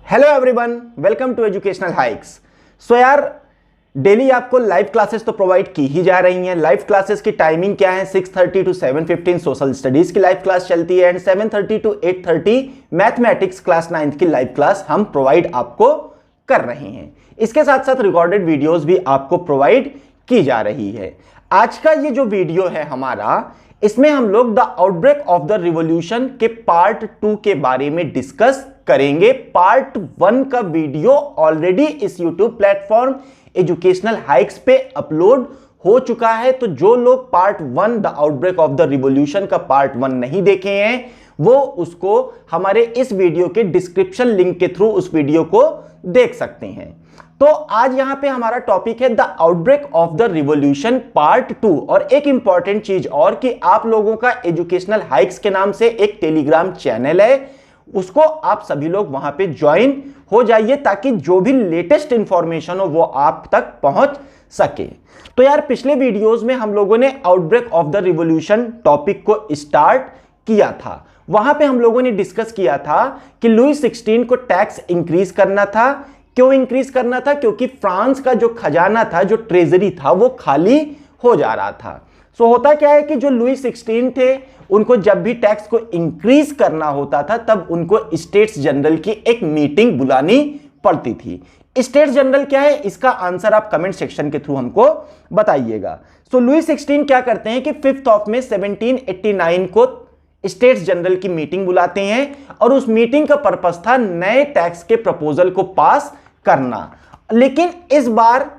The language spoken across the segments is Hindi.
Hello everyone, welcome to educational hikes. So यार, डेली आपको लाइव क्लासेस तो प्रोवाइड की ही जा रही हैं। लाइव क्लासेस की टाइमिंग क्या है? 6:30 टू 7:15 सोशल स्टडीज की लाइव क्लास चलती है and 7:30 to 8:30 mathematics class 9th की लाइव क्लास हम प्रोवाइड आपको कर रहे हैं। इसके साथ साथ रिकॉर्डेड वीडियोस भी आपको प्रोवाइड की जा रही है। आज का ये जो वीडियो है हमारा, इसमें हम लोग the outbreak of the revolution के पार्ट 2 के बारे में डिस्कस करेंगे। पार्ट 1 का वीडियो ऑलरेडी इस YouTube प्लेटफॉर्म एजुकेशनल हाइक्स पे अपलोड हो चुका है, तो जो लोग part 1 the outbreak of the revolution का पार्ट 1 नहीं देखे हैं वो उसको हमारे इस वीडियो के डिस्क्रिप्शन लिंक के थ्रू उस वीडियो को देख सकते हैं। तो आज यहां पे हमारा टॉपिक है the outbreak of the revolution part 2। और एक इंपॉर्टेंट चीज और कि आप लोगों का एजुकेशनल हाइक्स के नाम से एक टेलीग्राम चैनल है, उसको आप सभी लोग वहां पे ज्वाइन हो जाइए ताकि जो भी लेटेस्ट इंफॉर्मेशन हो वो आप तक पहुंच सके। तो यार, पिछले वीडियोस में हम लोगों ने outbreak of the revolution topic को स्टार्ट किया था। वहां पे हम लोगों ने डिस्कस किया था कि लुई 16 को टैक्स इंक्रीज करना था। क्यों इंक्रीज करना था? क्योंकि फ्रांस का जो खजाना था, जो ट्रेजरी था, वो खाली हो जा रहा था। सो होता क्या है कि जो लुई 16 थे, उनको जब भी टैक्स को इंक्रीज करना होता था तब उनको स्टेट्स जनरल की एक मीटिंग बुलानी पड़ती थी। स्टेट्स जनरल क्या है, इसका आंसर आप कमेंट सेक्शन के थ्रू हमको बताइएगा। सो लुई 16 क्या करते हैं कि 5 ऑफ में 1789 को स्टेट्स जनरल की मीटिंग बुलाते हैं और उस मीटिंग का पर्पस था नए टैक्स के प्रपोजल को पास करना। लेकिन इस बार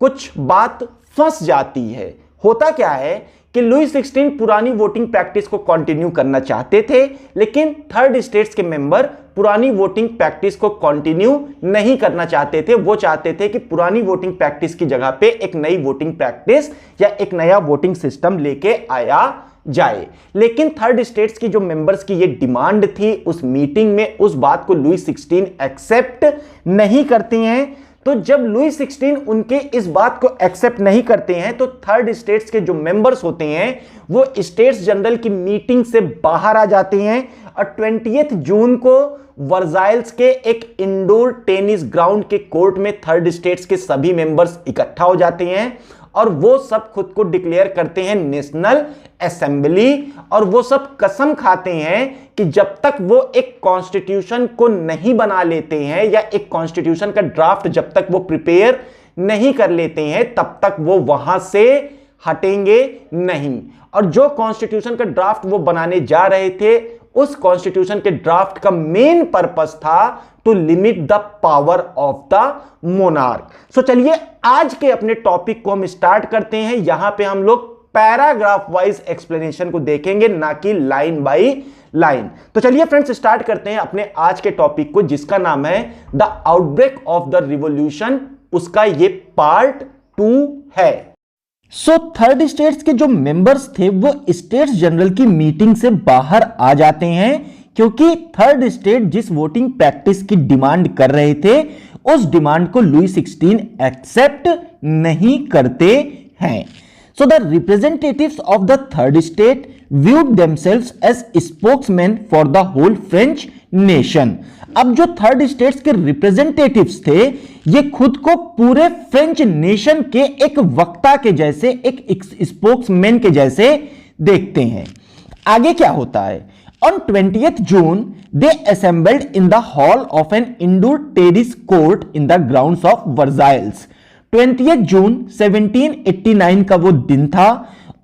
कुछ बात फंस जाती है। होता क्या है कि लुई 16 पुरानी वोटिंग प्रैक्टिस को कंटिन्यू करना चाहते थे, लेकिन थर्ड स्टेट्स के मेंबर पुरानी वोटिंग प्रैक्टिस को कंटिन्यू नहीं करना चाहते थे। वो चाहते थे कि पुरानी वोटिंग प्रैक्टिस की जगह पे एक नई वोटिंग प्रैक्टिस या एक नया वोटिंग सिस्टम लेके आया जाए। लेकिन थर्ड स्टेट्स की जो मेंबर्स की ये डिमांड थी, उस मीटिंग में उस बात को लुई 16 एक्सेप्ट नहीं करते हैं। तो जब लुई 16 उनके इस बात को एक्सेप्ट नहीं करते हैं तो थर्ड स्टेट्स के जो मेंबर्स होते हैं वो स्टेट्स जनरल की मीटिंग से बाहर आ जाते हैं और 20 जून को वर्साइल्स के एक इंडोर टेनिस ग्राउंड के कोर्ट में थर्ड स्टेट्स के सभी मेंबर्स इकट्ठा हो जाते हैं और वो सब खुद को डिक्लेयर करते हैं नेशनल असेंबली। और वो सब कसम खाते हैं कि जब तक वो एक कॉन्स्टिट्यूशन को नहीं बना लेते हैं या एक कॉन्स्टिट्यूशन का ड्राफ्ट जब तक वो प्रिपेयर नहीं कर लेते हैं तब तक वो वहां से हटेंगे नहीं। और जो कॉन्स्टिट्यूशन का ड्राफ्ट वो बनाने जा रहे थे, उस कॉन्स्टिट्यूशन के ड्राफ्ट का मेन पर्पस था to limit the power of the monarch. So चलिए आज के अपने टॉपिक को हम स्टार्ट करते हैं। यहां पे हम लोग पैराग्राफ वाइज एक्सप्लेनेशन को देखेंगे, ना कि लाइन बाय लाइन। तो चलिए फ्रेंड्स, स्टार्ट करते हैं अपने आज के टॉपिक को, जिसका नाम है the outbreak of the revolution. उसका ये पार्ट 2 है। सो थर्ड स्टेट्स के जो मेंबर्स थे वो स्टेट्स जनरल की मीटिंग से बाहर आ जाते हैं क्योंकि थर्ड स्टेट जिस वोटिंग प्रैक्टिस की डिमांड कर रहे थे उस डिमांड को लुई 16 एक्सेप्ट नहीं करते हैं। So the representatives of the third state viewed themselves as spokesmen for the whole French nation। अब जो थर्ड स्टेट्स के रिप्रेजेंटेटिव्स थे ये खुद को पूरे फ्रेंच नेशन के एक वक्ता के जैसे, एक स्पोक्समैन के जैसे देखते हैं। आगे क्या होता है? On 20th June they assembled in the hall of an indoor terrace court in the grounds of Versailles। 20th जून 1789 का वो दिन था।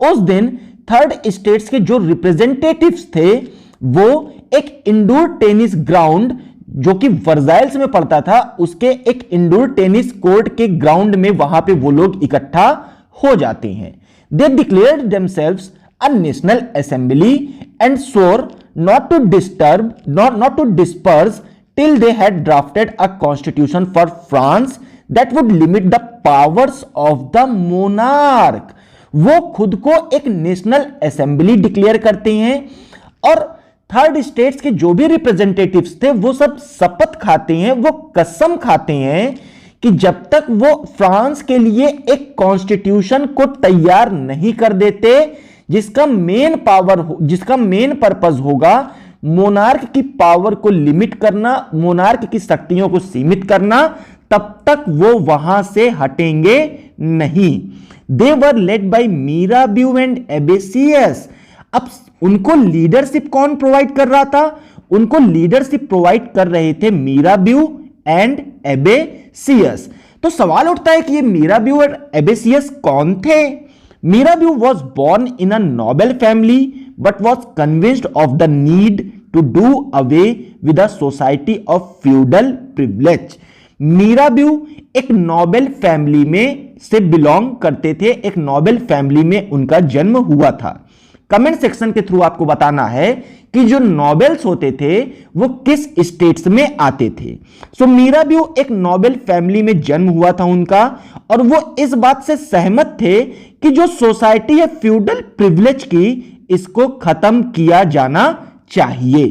उस दिन थर्ड स्टेट्स के जो रिप्रेजेंटेटिव्स थे वो एक इंडोर टेनिस ग्राउंड जो कि वर्साइल्स में पड़ता था, उसके एक इंडोर टेनिस कोर्ट के ग्राउंड में वहां पे वो लोग इकट्ठा हो जाते हैं। They declared themselves a national assembly and swore not to disperse till they had drafted a constitution for France that would limit the powers of the monarch। वो खुद को एक नेशनल असेंबली डिक्लेयर करते हैं और थर्ड स्टेट्स के जो भी रिप्रेजेंटेटिव्स थे वो सब शपथ खाते हैं, वो कसम खाते हैं कि जब तक वो फ्रांस के लिए एक कॉन्स्टिट्यूशन को तैयार नहीं कर देते जिसका मेन पर्पस होगा मोनार्क की पावर को लिमिट करना, मोनार्क की शक्तियों को सीमित करना, तब तक वो वहां से हटेंगे नहीं। दे वर लेड बाय मीराबिउ एंड एबेसियस। अब उनको लीडरशिप कौन प्रोवाइड कर रहा था? उनको लीडरशिप प्रोवाइड कर रहे थे मीराबिउ एंड एबेसियस। तो सवाल उठता है कि ये मीराबिउ और एबेसियस कौन थे? Mirabeau was born in a noble family but was convinced of the need to do away with a society of feudal privilege. Mirabeau एक नोबल फैमिली में से बिलोंग करते थे, एक नोबल फैमिली में उनका जन्म हुआ था। कमेंट सेक्शन के थ्रू आपको बताना है कि जो नोबेल्स होते थे वो किस स्टेट्स में आते थे। सो मीराबिउ एक नोबेल फैमिली में जन्म हुआ था उनका, और वो इस बात से सहमत थे कि जो सोसाइटी है फ्यूडल प्रिविलेज की, इसको खत्म किया जाना चाहिए।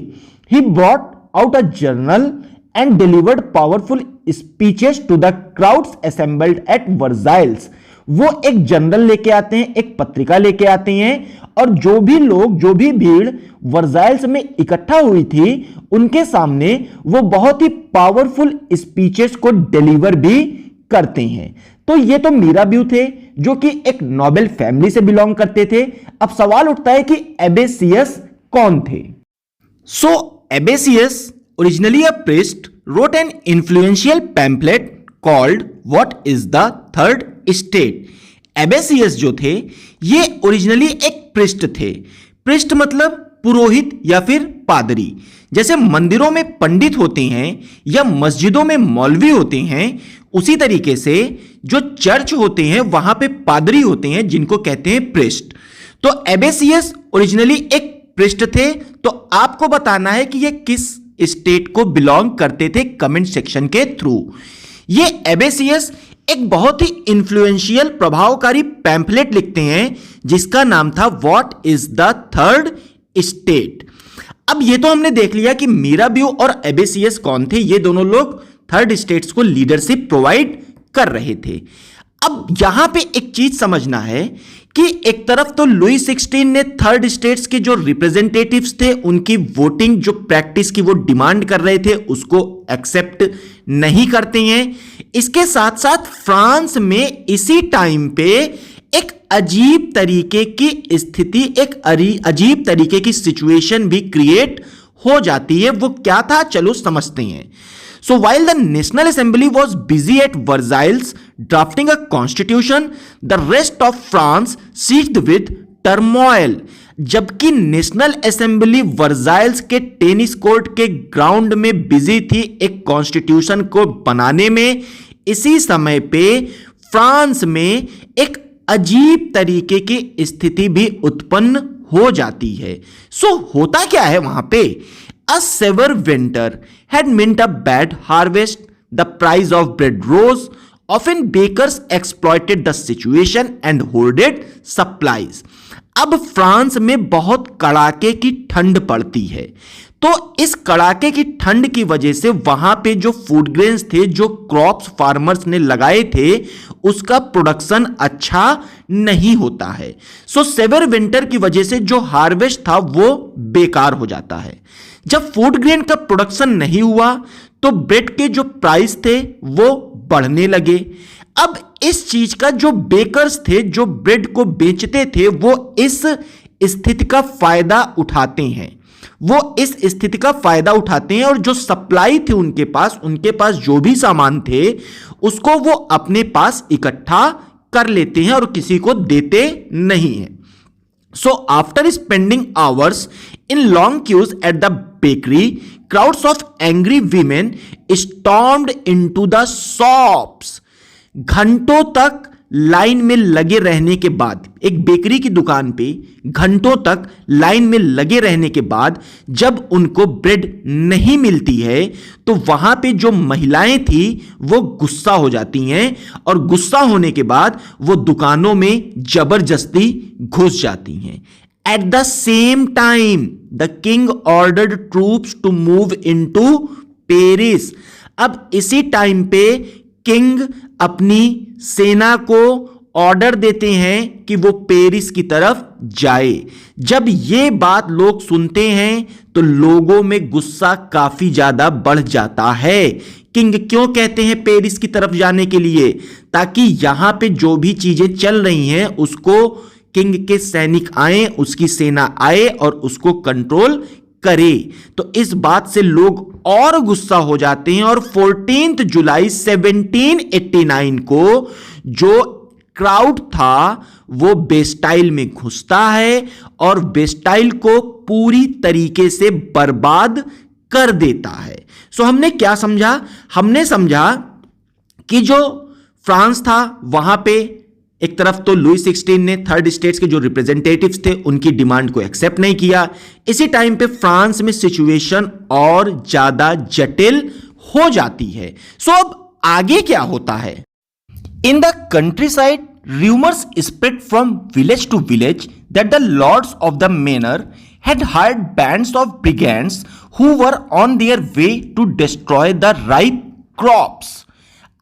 He brought out a journal and delivered powerful speeches to the crowds assembled at Versailles। वो एक जनरल लेके आते हैं, एक पत्रिका लेके आते हैं, और जो भी लोग, जो भी भीड़ वर्साइल्स में इकट्ठा हुई थी, उनके सामने वो बहुत ही पावरफुल स्पीचेस को डिलीवर भी करते हैं। तो ये तो मीराबिउ थे जो कि एक नोबेल फैमिली से बिलोंग करते थे। अब सवाल उठता है कि एबेसियस कौन थे? सो एबेसियस, originally a priest, wrote an influential pamphlet called What is the Third State। एबेसियस जो थे ये ओरिजिनली एक प्रिस्ट थे। प्रिस्ट मतलब पुरोहित या फिर पादरी। जैसे मंदिरों में पंडित होते हैं या मस्जिदों में मौलवी होते हैं, उसी तरीके से जो चर्च होते हैं वहां पे पादरी होते हैं जिनको कहते हैं प्रिस्ट। तो एबेसियस ओरिजिनली एक प्रिस्ट थे। तो आपको बताना है कि ये किस स्टेट को बिलोंग करते थे कमेंट सेक्शन के थ्रू। ये एबेसियस एक बहुत ही इंफ्लुएंशियल, प्रभावकारी पैम्फलेट लिखते हैं जिसका नाम था what is the third state. अब ये तो हमने देख लिया कि मीराबिउ और एबेसियस कौन थे। ये दोनों लोग थर्ड स्टेट्स को लीडरशिप प्रोवाइड कर रहे थे। अब यहां पे एक चीज समझना है कि एक तरफ तो लुई 16 ने थर्ड स्टेट्स के जो रिप्रेजेंटेटिव्स थे उनकी वोटिंग जो प्रैक्टिस की वो डिमांड कर रहे थे उसको एक्सेप्ट नहीं करते हैं। इसके साथ साथ फ्रांस में इसी टाइम पे एक अजीब तरीके की स्थिति, एक अजीब तरीके की सिचुएशन भी क्रिएट हो जाती है। वो क्या था, चलो समझते हैं। So while the National Assembly was busy at Versailles drafting a constitution, the rest of France seethed with turmoil। जबकि नेशनल असेंबली वर्साइल्स के टेनिस कोर्ट के ग्राउंड में बिजी थी एक कॉन्स्टिट्यूशन को बनाने में, इसी समय पे फ्रांस में एक अजीब तरीके की स्थिति भी उत्पन्न हो जाती है। सो होता क्या है वहां पे? A severe winter had meant a bad harvest. The price of bread rose. Often bakers exploited the situation and hoarded supplies। अब फ्रांस में बहुत कड़ाके की ठंड पड़ती है, तो इस कड़ाके की ठंड की वजह से वहां पे जो फूड ग्रेन्स थे, जो क्रॉप्स फार्मर्स ने लगाए थे, उसका प्रोडक्शन अच्छा नहीं होता है। सो सेवर विंटर की वजह से जो हार्वेस्ट था वो बेकार हो जाता है। जब फूड ग्रेन का प्रोडक्शन नहीं हुआ तो ब्रेड के जो प्राइस थे वो बढ़ने लगे। अब इस चीज का जो बेकर्स थे, जो ब्रेड को बेचते थे, वो इस स्थिति का फायदा उठाते हैं। वो इस स्थिति का फायदा उठाते हैं और जो सप्लाई थी उनके पास जो भी सामान थे उसको वो अपने पास इकट्ठा कर लेते हैं और किसी को देते नहीं हैं। So after spending hours in long queues at the bakery, crowds of angry women stormed into the shops। घंटों तक लाइन में लगे रहने के बाद, एक बेकरी की दुकान पे घंटों तक लाइन में लगे रहने के बाद जब उनको ब्रेड नहीं मिलती है तो वहां पे जो महिलाएं थी वो गुस्सा हो जाती हैं और गुस्सा होने के बाद वो दुकानों में जबरदस्ती घुस जाती हैं। At the same time the king ordered troops to move into Paris. अब इसी टाइम पे किंग अपनी सेना को ऑर्डर देते हैं कि वो पेरिस की तरफ जाए। जब ये बात लोग सुनते हैं तो लोगों में गुस्सा काफी ज्यादा बढ़ जाता है। किंग क्यों कहते हैं पेरिस की तरफ जाने के लिए? ताकि यहां पे जो भी चीजें चल रही हैं उसको किंग के सैनिक आए, उसकी सेना आए और उसको कंट्रोल करे। तो इस बात से लोग और गुस्सा हो जाते हैं और 14 जुलाई 1789 को जो क्राउड था वो बेस्टाइल में घुसता है और बेस्टाइल को पूरी तरीके से बर्बाद कर देता है। सो हमने क्या समझा? हमने समझा कि जो फ्रांस था वहां पे एक तरफ तो लुई 16 ने थर्ड स्टेट्स के जो रिप्रेजेंटेटिव्स थे उनकी डिमांड को एक्सेप्ट नहीं किया। इसी टाइम पे फ्रांस में सिचुएशन और ज्यादा जटिल हो जाती है। सो अब आगे क्या होता है? In the countryside, rumors spread from village to village that the lords of the manor had hired bands of brigands who were on their way to destroy the ripe crops.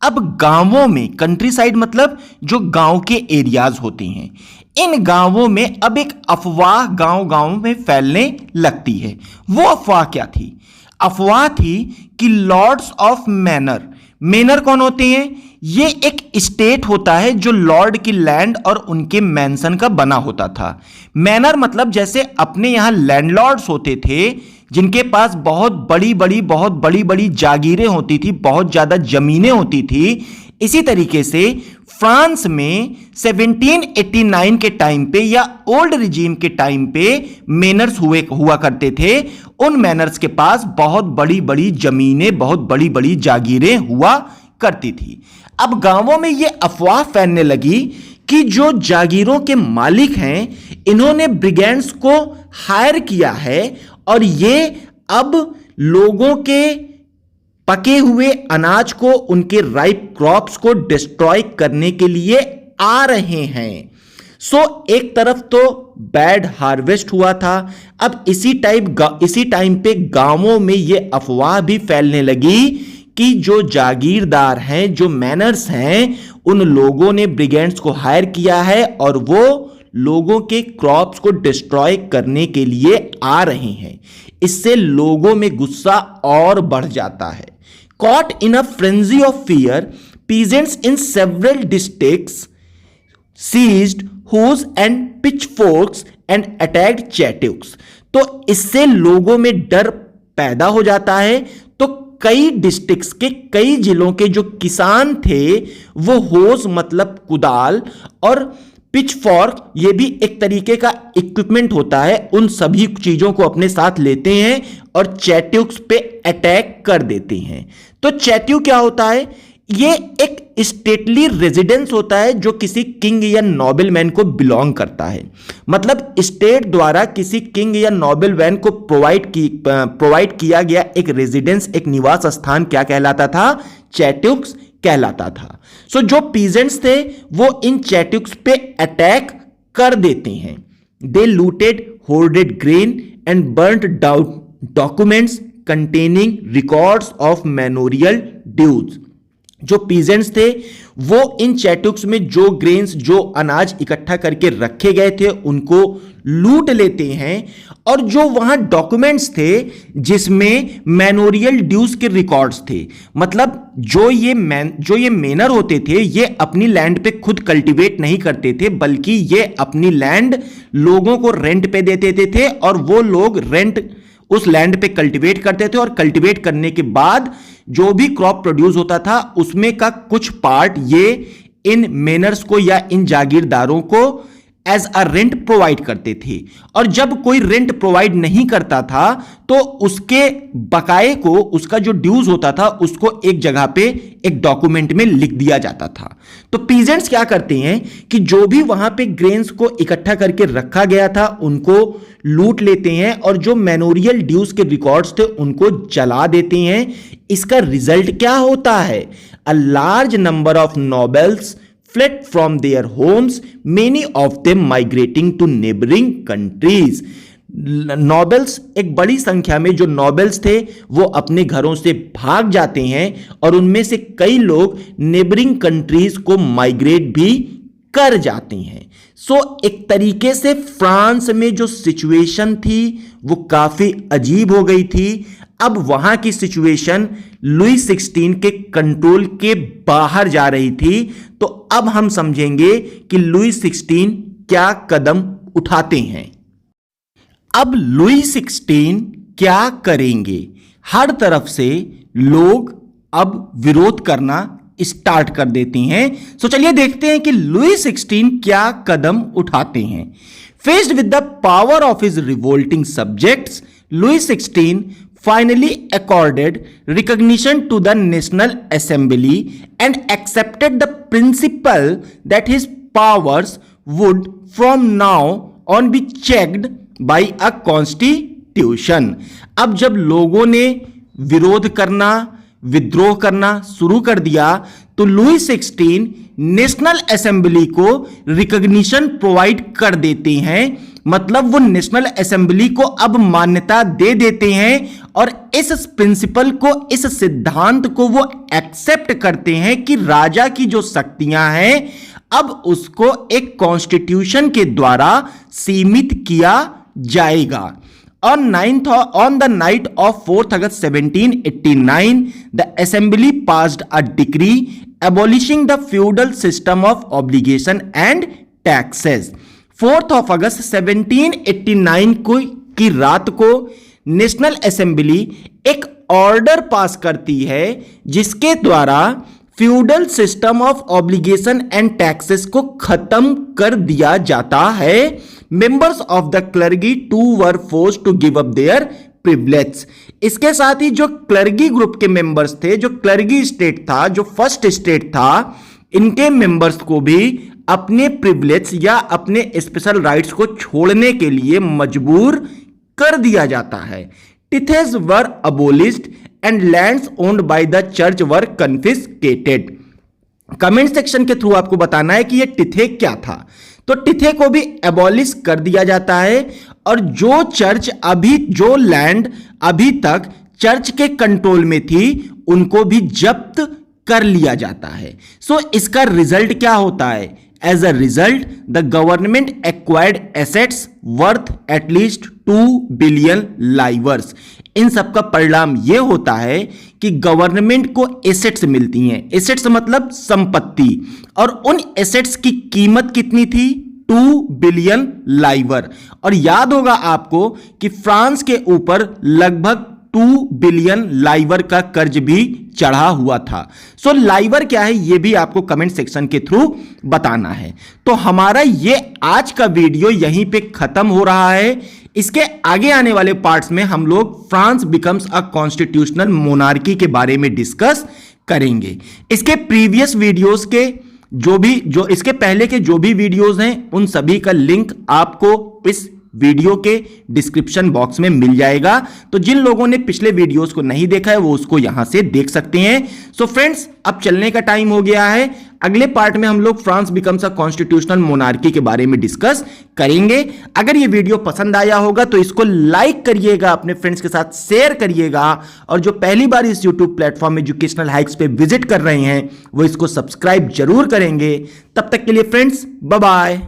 अब गांवों में, कंट्री साइड मतलब जो गांव के एरियाज होते हैं, इन गांवों में अब एक अफवाह गांव में फैलने लगती है। वो अफवाह क्या थी? अफवाह थी कि लॉर्ड्स ऑफ मैनर, मैनर कौन होते हैं? ये एक स्टेट होता है जो लॉर्ड की लैंड और उनके मैंसन का बना होता था। मैनर मतलब जैसे अपने यहां लैंडलॉर्ड्स होते थे जिनके पास बहुत बड़ी बड़ी जागीरें होती थी, बहुत ज्यादा जमीनें होती थी। इसी तरीके से फ्रांस में 1789 के टाइम पे या ओल्ड रिजीम के टाइम पे मैनर्स हुआ करते थे। उन मैनर्स के पास बहुत बड़ी जमीनें, बहुत बड़ी जागीरें हुआ करती थी। अब गांवों में यह अफवाह फैलने लगी कि जो जागीरों के मालिक हैं इन्होंने ब्रिगेंड्स को हायर किया है और ये अब लोगों के पके हुए अनाज को, उनके राइप क्रॉप्स को डिस्ट्रॉय करने के लिए आ रहे हैं। सो एक तरफ तो बैड हार्वेस्ट हुआ था। अब इसी टाइम पे गांवों में यह अफवाह भी फैलने लगी कि जो जागीरदार हैं, जो मैनर्स हैं, उन लोगों ने ब्रिगेंड्स को हायर किया है और वो लोगों के क्रॉप्स को डिस्ट्रॉय करने के लिए आ रहे हैं। इससे लोगों में गुस्सा और बढ़ जाता है। Caught in a frenzy of fear, peasants in several districts seized hoes and pitchforks and attacked Chateuks. तो इससे लोगों में डर पैदा हो जाता है। तो कई डिस्ट्रिक्ट्स के, कई जिलों के जो किसान थे वो होज मतलब कुदाल और पिचफॉर्क, ये भी एक तरीके का इक्विपमेंट होता है, उन सभी चीजों को अपने साथ लेते हैं और चैट्यूक्स पे अटैक कर देते हैं। तो चैट्यू क्या होता है? ये एक स्टेटली रेजिडेंस होता है जो किसी किंग या नोबेलमैन को बिलोंग करता है। मतलब स्टेट द्वारा किसी किंग या नोबेलमैन को प्रोवाइड किया गया एक रेजिडेंस, एक निवास स्थान क्या कहलाता था? चैट्यूक्स कहलाता था। सो जो पीजेंट्स थे वो इन चैट्यूक्स पे अटैक कर देते हैं। They looted hoarded grain and burned down documents containing records of manorial dues. जो पीजेंट्स थे वो इन चैट्यूक्स में जो ग्रेन्स, जो अनाज इकट्ठा करके रखे गए थे उनको लूट लेते हैं और जो वहां डॉक्यूमेंट्स थे जिसमें मैनोरियल ड्यूज के रिकॉर्ड्स थे, मतलब जो ये मैनर होते थे ये अपनी लैंड पे खुद कल्टीवेट नहीं करते थे बल्कि ये अपनी लैंड लोगों को रेंट पे देते थे और वो लोग रेंट उस लैंड पे कल्टीवेट करते थे और कल्टीवेट करने के बाद जो भी क्रॉप प्रोड्यूस होता था उसमें का कुछ पार्ट ये इन मैनर्स को या इन जागीरदारों को एज अ रेंट प्रोवाइड करते थे। और जब कोई रेंट प्रोवाइड नहीं करता था तो उसके बकाये को, उसका जो ड्यूज होता था उसको एक जगह पे एक डॉक्यूमेंट में लिख दिया जाता था। तो पीजेंट्स क्या करते हैं कि जो भी वहां पे ग्रेन्स को इकट्ठा करके रखा गया था उनको लूट लेते हैं और जो मैनोरियल ड्यूज के रिकॉर्ड्स थे उनको जला देते हैं। इसका रिजल्ट क्या होता है? A large number of nobles fled from their homes, many of them migrating to neighboring countries. Nobles, एक बड़ी संख्या में जो नोबेल्स थे वो अपने घरों से भाग जाते हैं और उनमें से कई लोग नेबरिंग कंट्रीज को माइग्रेट भी कर जाते हैं। सो एक तरीके से फ्रांस में जो सिचुएशन थी वो काफी अजीब हो गई थी। अब वहां की सिचुएशन लुई 16 के कंट्रोल के बाहर जा रही थी। तो अब हम समझेंगे कि लुई 16 क्या कदम उठाते हैं। अब लुई 16 क्या करेंगे? हर तरफ से लोग अब विरोध करना स्टार्ट कर देते हैं। सो चलिए देखते हैं कि लुई 16 क्या कदम उठाते हैं। Faced with the power of his revolting subjects, Louis 16 finally accorded recognition to the National Assembly and accepted the principle that his powers would from now on be checked by a constitution। अब जब लोगों ने विरोध करना, विद्रोह करना शुरू कर दिया तो लुई 16 नेशनल असेंबली को रिकॉग्निशन प्रोवाइड कर देते हैं। मतलब वो नेशनल असेंबली को अब मान्यता दे देते हैं और इस प्रिंसिपल को, इस सिद्धांत को वो एक्सेप्ट करते हैं कि राजा की जो शक्तियां हैं अब उसको एक कॉन्स्टिट्यूशन के द्वारा सीमित किया जाएगा। On the night of 4th August 1789, the Assembly passed a decree abolishing the feudal system of obligation and taxes। 4th of August 1789 की रात को नेशनल असेंबली एक ऑर्डर पास करती है जिसके द्वारा feudal system of obligation and taxes को खत्म कर दिया जाता है। Members of the clergy too were force to give up their privilege. इसके साथ ही जो क्लर्गी ग्रुप के मेंबर्स थे, जो क्लर्गी स्टेट था, जो फर्स्ट स्टेट था, इनके मेंबर्स को भी अपने प्रिविलेज या अपने स्पेशल राइट्स को छोड़ने के लिए मजबूर कर दिया जाता है। Tithes were abolished and lands owned by the church were confiscated. Comment section के थ्रू आपको बताना है कि ये टिथे क्या था। तो टिथे को भी एबॉलिश कर दिया जाता है और जो चर्च जो लैंड अभी तक चर्च के कंट्रोल में थी उनको भी जब्त कर लिया जाता है। सो इसका रिजल्ट क्या होता है? As a result, the government acquired assets worth at least 2 billion livres। इन सब का परिणाम यह होता है कि गवर्नमेंट को एसेट्स मिलती हैं। एसेट्स मतलब संपत्ति, और उन एसेट्स की कीमत कितनी थी? 2 बिलियन लाइवर। और याद होगा आपको कि फ्रांस के ऊपर लगभग 2 बिलियन लाइवर का कर्ज भी चढ़ा हुआ था। सो लाइवर क्या है ये भी आपको कमेंट सेक्शन के थ्रू बताना है। तो हमारा ये आज का वीडियो यहीं पे खत्म हो रहा है। इसके आगे आने वाले पार्ट्स में हम लोग France becomes a constitutional monarchy के बारे में डिस्कस करेंगे। इसके प्रीवियस वीडियोस के जो इसके पहले के जो भी वीडियोस हैं उन सभी का लिंक आपको इस वीडियो के डिस्क्रिप्शन बॉक्स में मिल जाएगा। तो जिन लोगों ने पिछले वीडियोस को नहीं देखा है वो उसको यहां से देख सकते हैं। सो फ्रेंड्स, अब चलने का टाइम हो गया है। अगले पार्ट में हम लोग France becomes a constitutional monarchy के बारे में डिस्कस करेंगे। अगर ये वीडियो पसंद आया होगा तो इसको लाइक करिएगा, अपने फ्रेंड्स के साथ शेयर करिएगा, और जो पहली बार इस यूट्यूब प्लेटफॉर्म एजुकेशनल हाइक्स पे विजिट कर रहे हैं वो इसको सब्सक्राइब जरूर करेंगे। तब तक के लिए फ्रेंड्स, बाय बाय।